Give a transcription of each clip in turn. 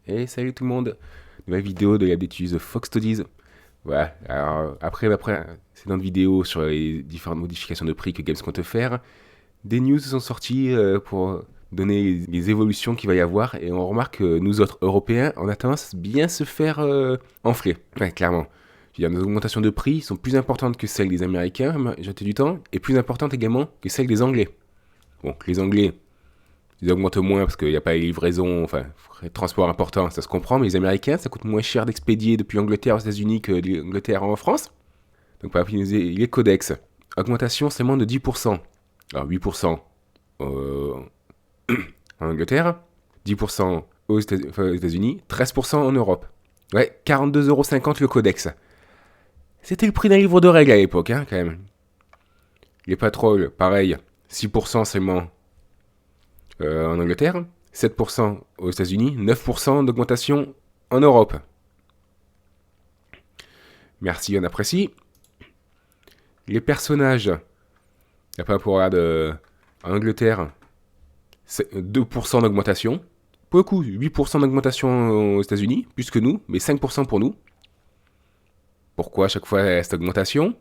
Et salut tout le monde, nouvelle vidéo de l'habitude de Fox Studies. Voilà, alors après cette vidéo sur les différentes modifications de prix que Games compte faire, des news sont sorties pour donner les évolutions qu'il va y avoir et on remarque que nous autres Européens, on a tendance à bien se faire enfler. Ouais, clairement. Je veux dire, nos augmentations de prix sont plus importantes que celles des Américains, j'ai du temps, et plus importantes également que celles des Anglais. Bon, les Anglais, ils augmentent moins parce qu'il n'y a pas les livraisons, enfin, frais de transport important, ça se comprend, mais les Américains, ça coûte moins cher d'expédier depuis l'Angleterre aux États-Unis que l'Angleterre en France. Donc, par exemple, les codex, augmentation seulement de 10%. Alors, 8% euh, en Angleterre, 10% aux États-Unis, 13% en Europe. Ouais, 42,50€ le codex. C'était le prix d'un livre de règles à l'époque, hein, quand même. Les patrols, pareil, 6% seulement en Angleterre, 7% aux États-Unis, 9% d'augmentation en Europe. Merci, on apprécie. Les personnages, il n'y a pas pour regarder en Angleterre, 2% d'augmentation. Pour le coup, 8% d'augmentation aux États-Unis, plus que nous, mais 5% pour nous. Pourquoi à chaque fois cette augmentation?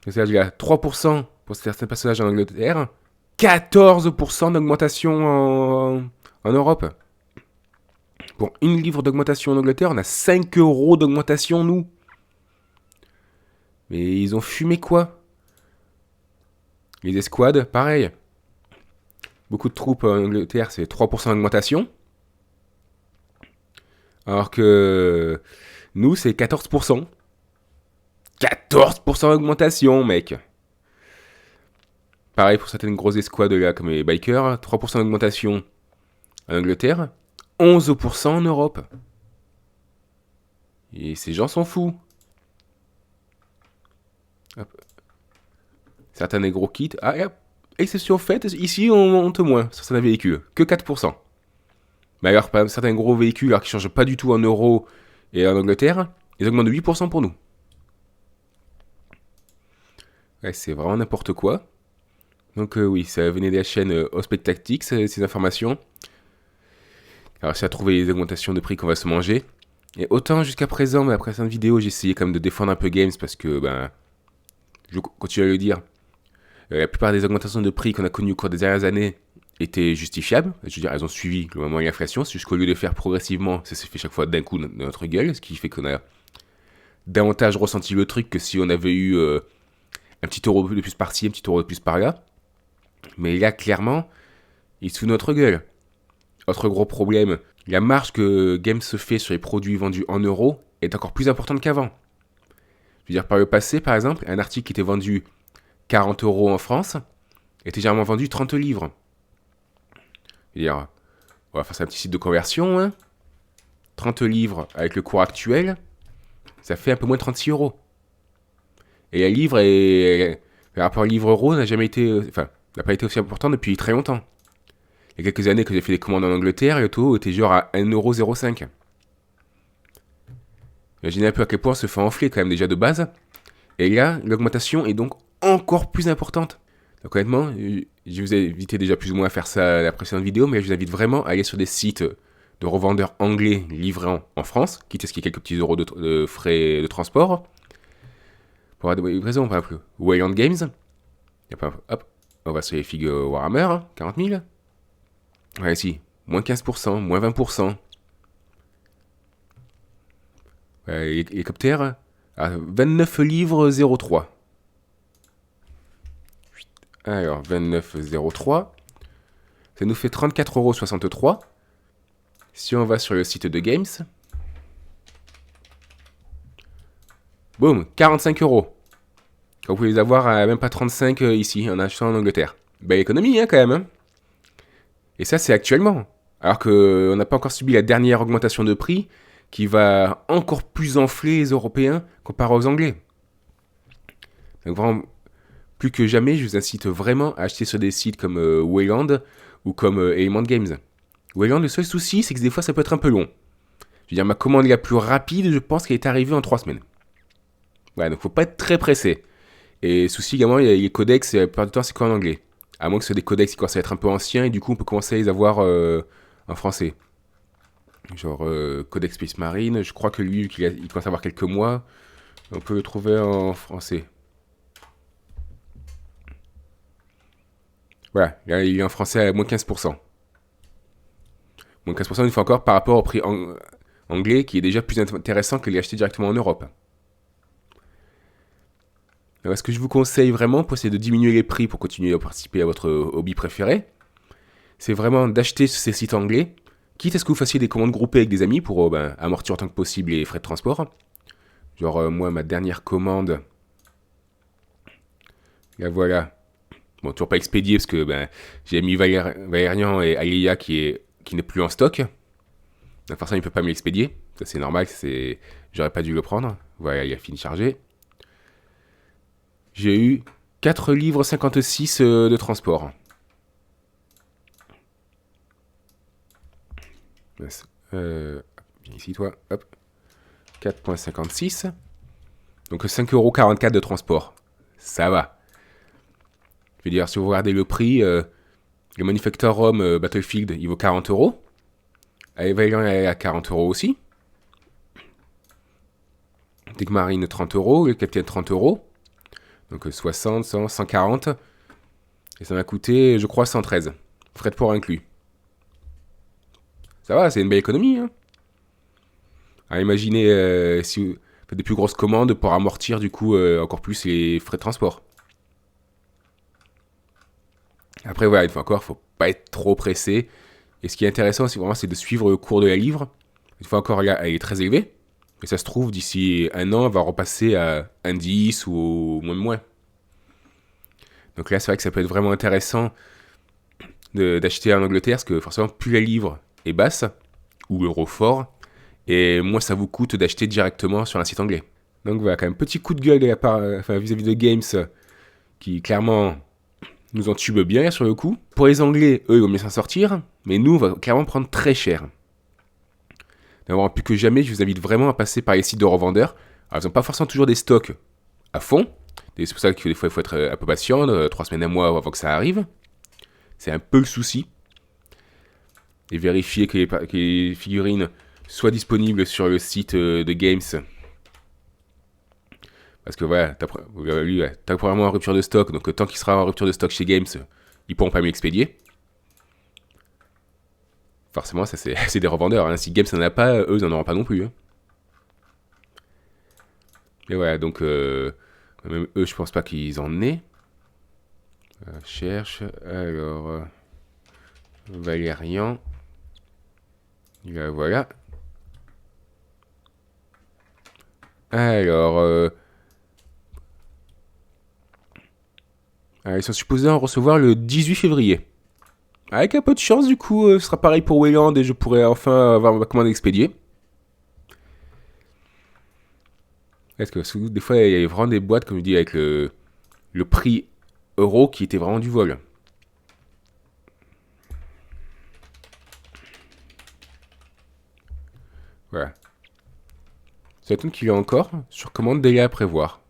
C'est-à-dire qu'il y a 3% pour certains personnages en Angleterre, 14% d'augmentation en Europe. Pour une livre d'augmentation en Angleterre, on a 5€ d'augmentation, nous. Mais ils ont fumé quoi? Les escouades, pareil. Beaucoup de troupes en Angleterre, c'est 3% d'augmentation. Alors que nous, c'est 14%. 14% d'augmentation, mec. Pareil pour certaines grosses escouades là, comme les bikers, 3% d'augmentation en Angleterre, 11% en Europe. Et ces gens sont fous. Hop. Certains des gros kits. Ah, hop. Exception faite, ici on monte moins sur certains véhicules, que 4%. Mais alors, par exemple, certains gros véhicules alors, qui ne changent pas du tout en euros et en Angleterre, ils augmentent de 8% pour nous. Ouais, c'est vraiment n'importe quoi. Donc oui, ça venait de la chaîne Ospec Tactics, ces informations. Alors c'est à trouver les augmentations de prix qu'on va se manger. Et autant jusqu'à présent, mais après cette vidéo, j'ai essayé quand même de défendre un peu Games parce que, je continue à le dire, la plupart des augmentations de prix qu'on a connues au cours des dernières années étaient justifiables. Je veux dire, elles ont suivi le moment de l'inflation. C'est juste qu'au lieu de faire progressivement, ça s'est fait chaque fois d'un coup dans notre gueule, ce qui fait qu'on a davantage ressenti le truc que si on avait eu un petit euro de plus par-ci, un petit euro de plus par-là. Mais là, clairement, il se fout de notre gueule. Autre gros problème, la marge que Games se fait sur les produits vendus en euros est encore plus importante qu'avant. Je veux dire, par le passé, par exemple, un article qui était vendu 40€ en France était généralement vendu 30 livres. Je veux dire, on va faire un petit site de conversion, hein. 30 livres avec le cours actuel, ça fait un peu moins de 36€. Et la livre, le rapport livre-euro n'a jamais été, n'a pas été aussi important depuis très longtemps. Il y a quelques années que j'ai fait des commandes en Angleterre, et le taux était genre à 1,05€. Imaginez un peu à quel point on se fait enfler quand même déjà de base. Et là, l'augmentation est donc encore plus importante. Donc honnêtement, je vous ai invité déjà plus ou moins à faire ça à la précédente vidéo, mais je vous invite vraiment à aller sur des sites de revendeurs anglais livrant en France, quitte à ce qu'il y ait quelques petits euros de frais de transport. Pour avoir des livraisons, par exemple, Wayland Games. Hop, on va sur les figues Warhammer, 40 000. Ouais, si, moins 15%, moins 20%. Ouais, hélicoptère, à 29 livres 03. Alors, 29,03. Ça nous fait 34,63€. Si on va sur le site de Games, boum, 45€. Vous pouvez les avoir à même pas 35 ici, en achetant en Angleterre. Belle économie, hein, quand même. Hein. Et ça, c'est actuellement. Alors qu'on n'a pas encore subi la dernière augmentation de prix qui va encore plus enfler les Européens comparé aux Anglais. Donc vraiment, plus que jamais, je vous incite vraiment à acheter sur des sites comme Wayland ou comme Element Games. Wayland, le seul souci, c'est que des fois, ça peut être un peu long. Je veux dire, ma commande la plus rapide, je pense qu'elle est arrivée en 3 semaines. Voilà, donc faut pas être très pressé. Et souci également, il y a les codex, la plupart du temps, c'est quoi en anglais. À moins que ce soit des codex qui commencent à être un peu anciens, et du coup, on peut commencer à les avoir en français. Genre Codex Space Marine, je crois que lui, il commence à avoir quelques mois. On peut le trouver en français. Voilà, là, il est en français à moins 15%. Moins 15% une fois encore par rapport au prix anglais qui est déjà plus intéressant que les acheter directement en Europe. Alors, ce que je vous conseille vraiment pour essayer de diminuer les prix pour continuer à participer à votre hobby préféré, c'est vraiment d'acheter ces sites anglais, quitte à ce que vous fassiez des commandes groupées avec des amis pour amortir autant que possible les frais de transport. Genre, moi, ma dernière commande, la voilà. Bon, toujours pas expédié parce que j'ai mis Valérian et Alia qui n'est plus en stock. Donc forcément, il peut pas me l'expédier. Ça, c'est normal, j'aurais pas dû le prendre. Voilà, il a fini de charger. J'ai eu 4 livres 56 de transport. Viens ici, toi. Hop. 4,56. Donc 5,44€ de transport. Ça va. Je veux dire, si vous regardez le prix, le Manufactor Home Battlefield, il vaut 40€. Valérian est à 40€ aussi. Deck Marine 30€, le Capitaine 30€. Donc 60, 100, 140. Et ça m'a coûté, je crois, 113. Frais de port inclus. Ça va, c'est une belle économie. Hein. Alors imaginez si vous faites des plus grosses commandes pour amortir du coup encore plus les frais de transport. Après voilà, une fois encore, faut pas être trop pressé. Et ce qui est intéressant, c'est de suivre le cours de la livre. Une fois encore, là, elle est très élevée. Et ça se trouve, d'ici un an, elle va repasser à 1,10 ou même moins. Donc là, c'est vrai que ça peut être vraiment intéressant d'acheter en Angleterre, parce que forcément, plus la livre est basse, ou euro fort, et moins ça vous coûte d'acheter directement sur un site anglais. Donc voilà, quand même, petit coup de gueule de la part, vis-à-vis de Games, qui clairement nous entube bien sur le coup. Pour les Anglais, eux, ils vont bien s'en sortir, mais nous, on va clairement prendre très cher. D'avoir plus que jamais, je vous invite vraiment à passer par les sites de revendeurs. Alors, ils n'ont pas forcément toujours des stocks à fond. C'est pour ça que des fois, il faut être un peu patient, 3 semaines, un mois avant que ça arrive. C'est un peu le souci. Et vérifier que les figurines soient disponibles sur le site de Games. Parce que voilà, t'as probablement en rupture de stock, donc tant qu'il sera en rupture de stock chez Games, ils pourront pas me l'expédier. Forcément, ça c'est des revendeurs. Hein. Si Games n'en a pas, eux, ils n'en auront pas non plus. Hein. Et voilà, donc même eux, je pense pas qu'ils en aient. Cherche, alors Valérian. Voilà. Alors, ils sont supposés en recevoir le 18 février. Avec un peu de chance, du coup, ce sera pareil pour Wayland et je pourrai enfin avoir ma commande expédiée. Parce que des fois, il y avait vraiment des boîtes, comme je dis, avec le prix euro qui était vraiment du vol. Voilà. Ça étonne qu'il y ait encore sur commande délai à prévoir.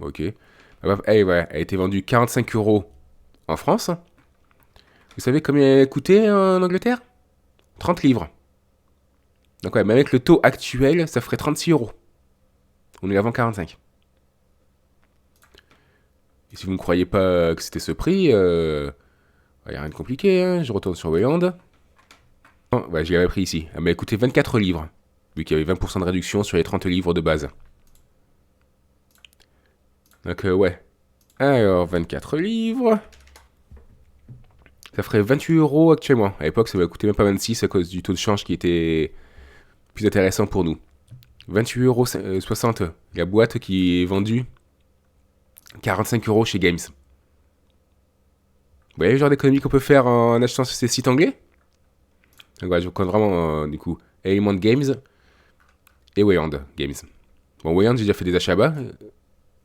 Ok. Elle a été vendue 45€ en France. Vous savez combien elle a coûté en Angleterre? 30 livres. Donc ouais, mais avec le taux actuel, ça ferait 36€. On est avant 45. Et si vous ne croyez pas que c'était ce prix, il n'y a rien de compliqué. Hein. Je retourne sur Wayland. Ouais, je l'avais pris ici. Elle m'a coûté 24 livres. Vu qu'il y avait 20% de réduction sur les 30 livres de base. Donc ouais. Alors, 24 livres. Ça ferait 28€ actuellement. À l'époque, ça m'a coûté même pas 26 à cause du taux de change qui était plus intéressant pour nous. 28,60€ la boîte qui est vendue 45€ chez Games. Vous voyez le genre d'économie qu'on peut faire en achetant sur ces sites anglais? Donc voilà, je vous compte vraiment du coup Element Games et Wayland Games. Bon, Wayland, j'ai déjà fait des achats bas.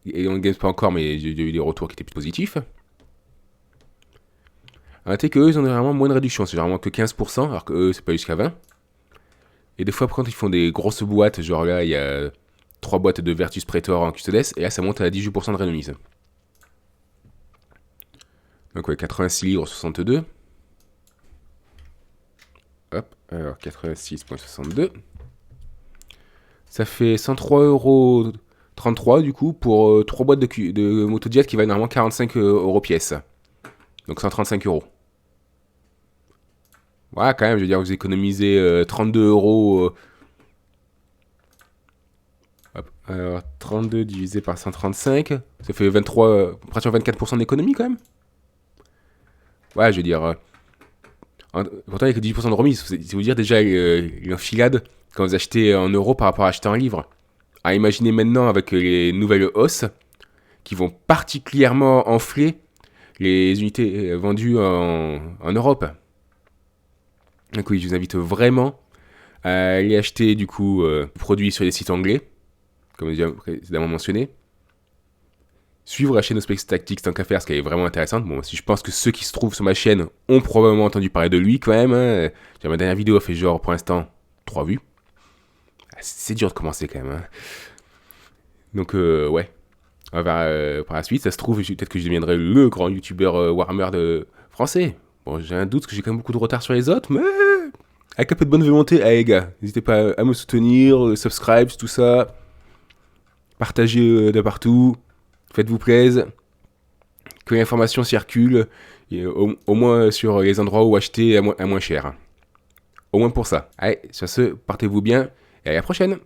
Element Games pas encore, mais j'ai eu des retours qui étaient plus positifs. Notez qu'eux, ils ont vraiment moins de réduction. C'est généralement que 15%, alors qu'eux, c'est pas jusqu'à 20%. Et des fois, quand ils font des grosses boîtes, genre là, il y a 3 boîtes de Vertus Praetor en Custodes, et là, ça monte à 18% de remise. Donc ouais, 86 livres 62. Hop, alors 86,62. Ça fait 103,33 € du coup pour 3 boîtes de MotoJet qui valent normalement 45 € pièce. Donc 135 €. Ouais, quand même, je veux dire, vous économisez 32 €. Hop, alors 32 divisé par 135, ça fait 23, pratiquement 24% d'économie quand même. Ouais, je veux dire. Pourtant, il n'y a que 10% de remise. C'est vous dire déjà l'enfilade quand vous achetez en euros par rapport à acheter un livre. À imaginer maintenant avec les nouvelles hausses qui vont particulièrement enfler les unités vendues en Europe. Donc oui, je vous invite vraiment à aller acheter du coup produits sur les sites anglais, comme déjà précédemment mentionné. Suivre la chaîn Ospec Tactics tant qu'à faire, parce qu'elle est vraiment intéressante. Bon, si je pense que ceux qui se trouvent sur ma chaîne ont probablement entendu parler de lui quand même. Hein. Ma dernière vidéo a fait genre pour l'instant 3 vues. C'est dur de commencer quand même. Hein. Donc ouais. On va par la suite, ça se trouve, peut-être que je deviendrai le grand youtubeur Warhammer français. Bon, j'ai un doute parce que j'ai quand même beaucoup de retard sur les autres, mais avec un peu de bonne volonté, allez gars, n'hésitez pas à me soutenir, subscribe, tout ça. Partagez de partout. Faites-vous plaisir. Que l'information circule, et au moins sur les endroits où acheter à moins cher. Au moins pour ça. Allez, sur ce, partez-vous bien, et à la prochaine.